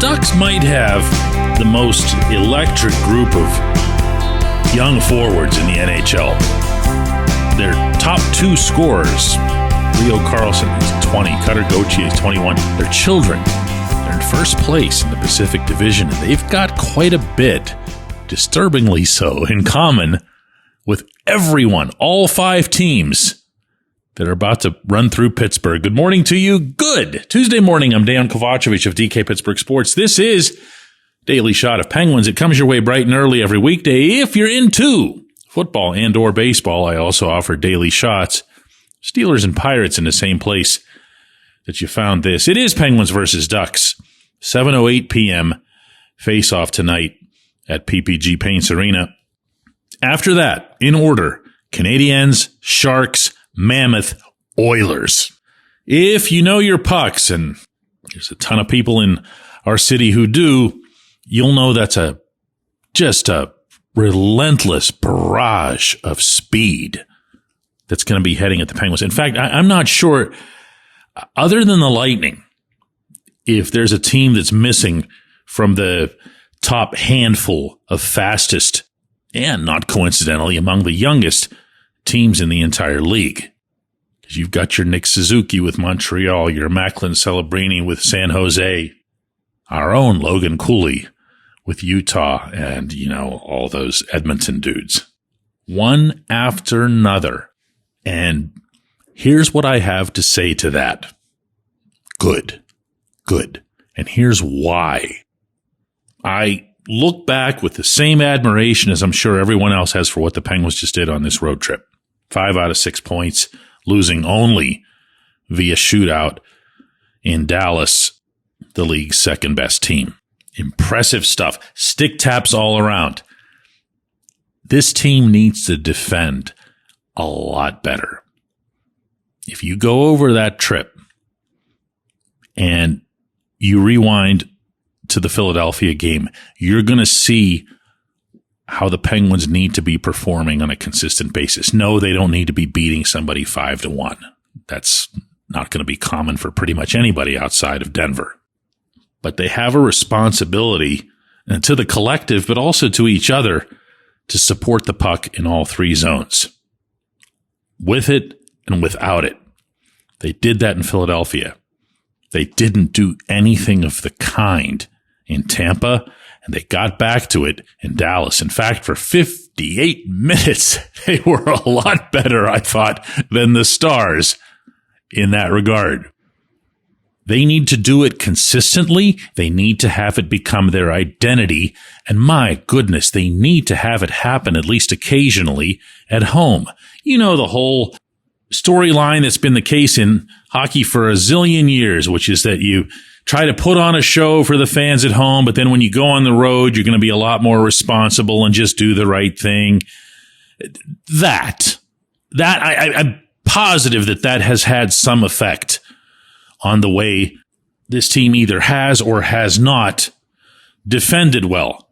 Ducks might have the most electric group of young forwards in the NHL. Their top two scorers, Leo Carlson is 20, Cutter Gauthier is 21. They're children. They're in first place in the Pacific Division, and they've got quite a bit, disturbingly so, in common with everyone, all five teams that are about to run through Pittsburgh. Good morning to you. Good Tuesday morning. I'm Dejan Kovacevic of DK Pittsburgh Sports. This is Daily Shot of Penguins. It comes your way bright and early every weekday. If you're into football and or baseball, I also offer daily shots. Steelers and Pirates in the same place that you found this. It is Penguins versus Ducks. 7:08 p.m. face-off tonight at PPG Paints Arena. After that, in order, Canadiens, Sharks, Mammoth, Oilers. If you know your pucks, and there's a ton of people in our city who do, you'll know that's just a relentless barrage of speed that's going to be heading at the Penguins. In fact, I'm not sure, other than the Lightning, if there's a team that's missing from the top handful of fastest, and not coincidentally among the youngest teams in the entire league. Because you've got your Nick Suzuki with Montreal, your Macklin Celebrini with San Jose, our own Logan Cooley with Utah, and, all those Edmonton dudes. One after another. And here's what I have to say to that. Good. And here's why. I look back with the same admiration as I'm sure everyone else has for what the Penguins just did on this road trip. 5 out of 6 points, losing only via shootout in Dallas, the league's second best team. Impressive stuff. Stick taps all around. This team needs to defend a lot better. If you go over that trip and you rewind to the Philadelphia game, you're going to see how the Penguins need to be performing on a consistent basis. No, they don't need to be beating somebody 5-1. That's not going to be common for pretty much anybody outside of Denver. But they have a responsibility to the collective, but also to each other, to support the puck in all three zones. With it and without it. They did that in Philadelphia. They didn't do anything of the kind in Tampa, and they got back to it in Dallas. In fact, for 58 minutes, they were a lot better, I thought, than the Stars in that regard. They need to do it consistently. They need to have it become their identity. And my goodness, they need to have it happen at least occasionally at home. You know, the whole storyline that's been the case in hockey for a zillion years, which is that you try to put on a show for the fans at home, but then when you go on the road, you're going to be a lot more responsible and just do the right thing. I'm positive that has had some effect on the way this team either has or has not defended well.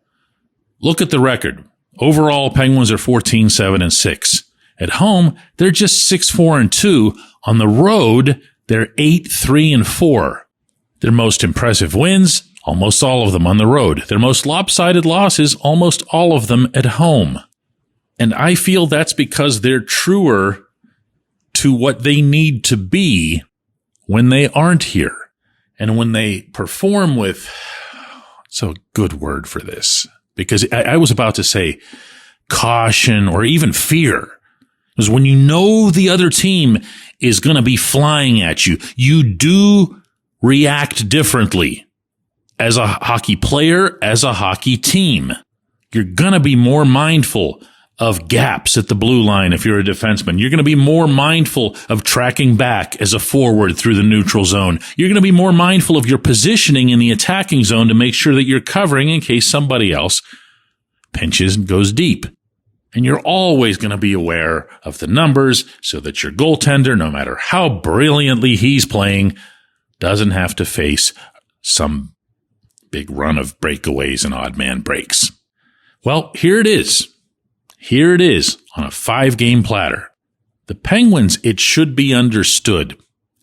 Look at the record. Overall, Penguins are 14-7-6. At home, they're just 6-4-2. On the road, they're 8-3-4. Their most impressive wins, almost all of them on the road. Their most lopsided losses, almost all of them at home. And I feel that's because they're truer to what they need to be when they aren't here. And when they perform with, it's a good word for this, because I was about to say caution or even fear. Because when you know the other team is going to be flying at you, you do react differently as a hockey player, as a hockey team. You're going to be more mindful of gaps at the blue line if you're a defenseman. You're going to be more mindful of tracking back as a forward through the neutral zone. You're going to be more mindful of your positioning in the attacking zone to make sure that you're covering in case somebody else pinches and goes deep. And you're always going to be aware of the numbers so that your goaltender, no matter how brilliantly he's playing, doesn't have to face some big run of breakaways and odd man breaks. Well, here it is. Here it is on a 5-game platter. The Penguins, it should be understood,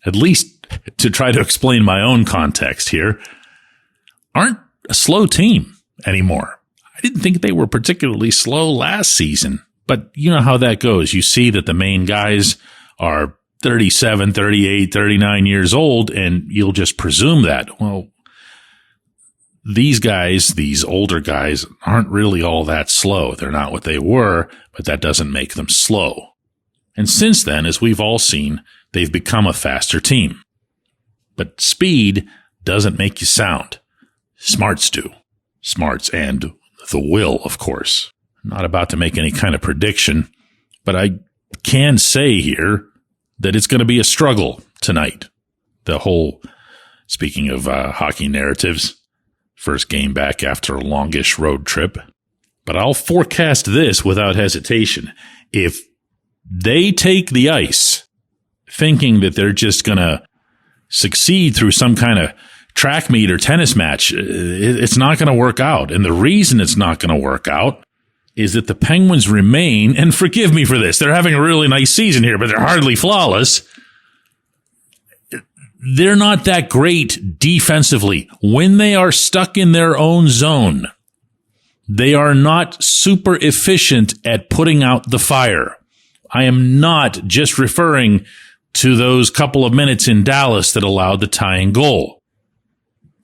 at least to try to explain my own context here, aren't a slow team anymore. I didn't think they were particularly slow last season, but you know how that goes. You see that the main guys are 37, 38, 39 years old, and you'll just presume that. Well, these guys, these older guys, aren't really all that slow. They're not what they were, but that doesn't make them slow. And since then, as we've all seen, they've become a faster team. But speed doesn't make you sound. Smarts do. Smarts and the will, of course. I'm not about to make any kind of prediction, but I can say here that it's going to be a struggle tonight. The whole, speaking of hockey narratives, first game back after a longish road trip. But I'll forecast this without hesitation. If they take the ice thinking that they're just going to succeed through some kind of track meet or tennis match, it's not going to work out. And the reason it's not going to work out is that the Penguins remain, and forgive me for this, they're having a really nice season here, but they're hardly flawless. They're not that great defensively. When they are stuck in their own zone, they are not super efficient at putting out the fire. I am not just referring to those couple of minutes in Dallas that allowed the tying goal.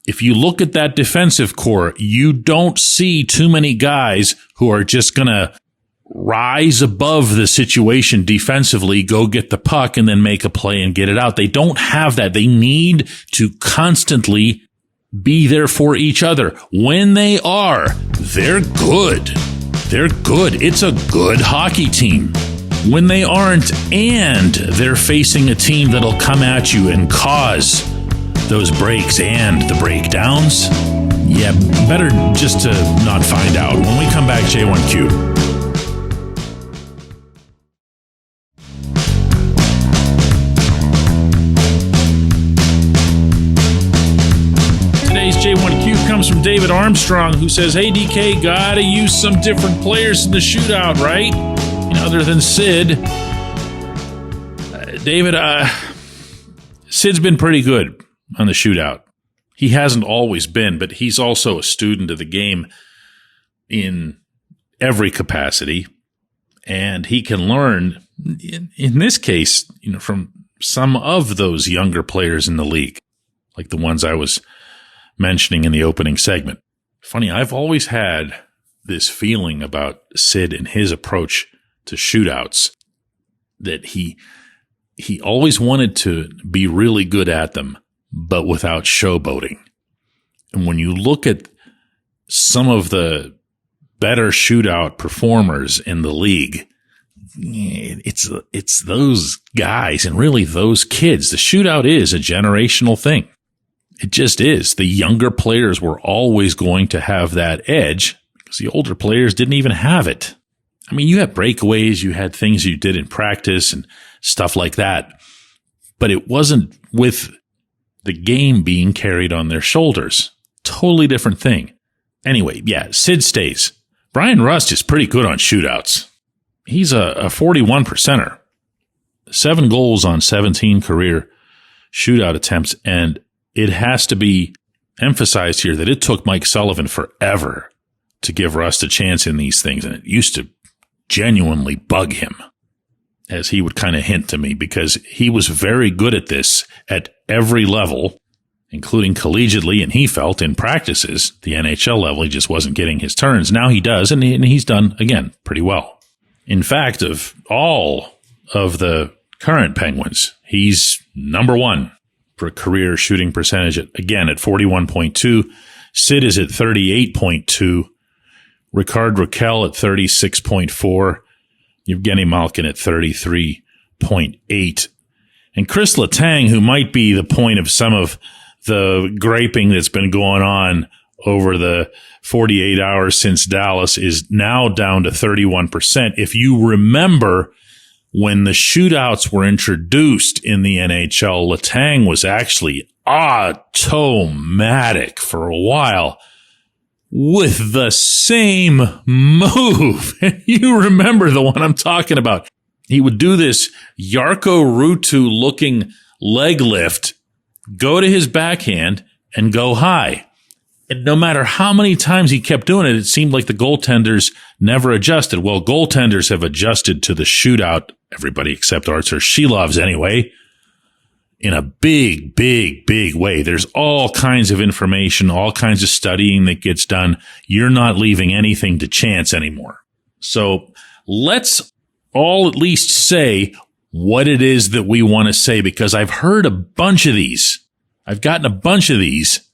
If you look at that defensive core, you don't see too many guys who are just going to rise above the situation defensively, go get the puck, and then make a play and get it out. They don't have that. They need to constantly be there for each other. When they are, they're good. They're good. It's a good hockey team. When they aren't, and they're facing a team that'll come at you and cause those breaks and the breakdowns, yeah, better just to not find out. When we come back, J1Q. Today's J1Q comes from David Armstrong, who says, "Hey, DK, gotta use some different players in the shootout, right? Other than Sid." David, Sid's been pretty good on the shootout. He hasn't always been, but he's also a student of the game in every capacity, and he can learn, in this case, from some of those younger players in the league, like the ones I was mentioning in the opening segment. Funny, I've always had this feeling about Sid and his approach to shootouts, that he always wanted to be really good at them, but without showboating. And when you look at some of the better shootout performers in the league, it's those guys and really those kids. The shootout is a generational thing. It just is. The younger players were always going to have that edge because the older players didn't even have it. I mean, you had breakaways, you had things you did in practice and stuff like that, but it wasn't with the game being carried on their shoulders. Totally different thing. Anyway, yeah, Sid stays. Brian Rust is pretty good on shootouts. He's a 41%er. 7 goals on 17 career shootout attempts, and it has to be emphasized here that it took Mike Sullivan forever to give Rust a chance in these things, and it used to genuinely bug him, as he would kind of hint to me, because he was very good at this at every level, including collegiately, and he felt in practices, the NHL level, he just wasn't getting his turns. Now he does, and he's done, again, pretty well. In fact, of all of the current Penguins, he's number 1 for career shooting percentage, again, at 41.2. Sid is at 38.2. Ricard Raquel at 36.4. Evgeny Malkin at 33.8. And Chris Letang, who might be the point of some of the griping that's been going on over the 48 hours since Dallas, is now down to 31%. If you remember, when the shootouts were introduced in the NHL, Letang was actually automatic for a while with the same move. And you remember the one I'm talking about. He would do this Jarkko Ruutu looking leg lift, go to his backhand, and go high. And no matter how many times he kept doing it, it seemed like the goaltenders never adjusted. Well, goaltenders have adjusted to the shootout, everybody except Artur Shilov's anyway, in a big, big, big way. There's all kinds of information, all kinds of studying that gets done. You're not leaving anything to chance anymore. So let's all at least say what it is that we want to say, because I've heard a bunch of these. I've gotten a bunch of these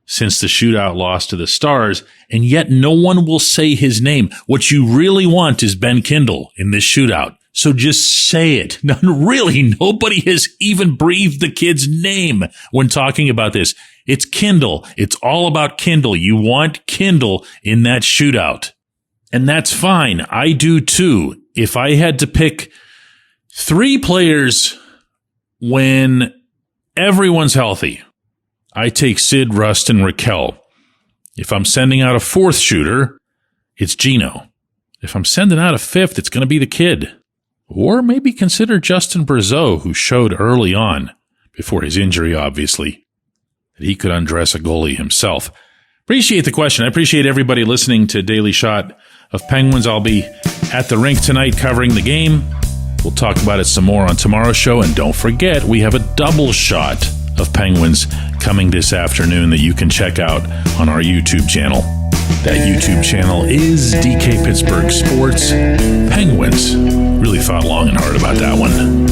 since the shootout loss to the Stars, and yet no one will say his name. What you really want is Ben Kindle in this shootout. So just say it. Really, nobody has even breathed the kid's name when talking about this. It's Kindle. It's all about Kindle. You want Kindle in that shootout. And that's fine. I do too. If I had to pick 3 players when everyone's healthy, I take Sid, Rust, and Raquel. If I'm sending out a 4th shooter, it's Gino. If I'm sending out a 5th, it's going to be the kid. Or maybe consider Justin Brazeau, who showed early on, before his injury obviously, that he could undress a goalie himself. Appreciate the question. I appreciate everybody listening to Daily Shot of Penguins. I'll be at the rink tonight covering the game. We'll talk about it some more on tomorrow's show. And don't forget, we have a double shot of Penguins coming this afternoon that you can check out on our YouTube channel. That YouTube channel is DK Pittsburgh Sports. Penguins. Really thought long and hard about that one.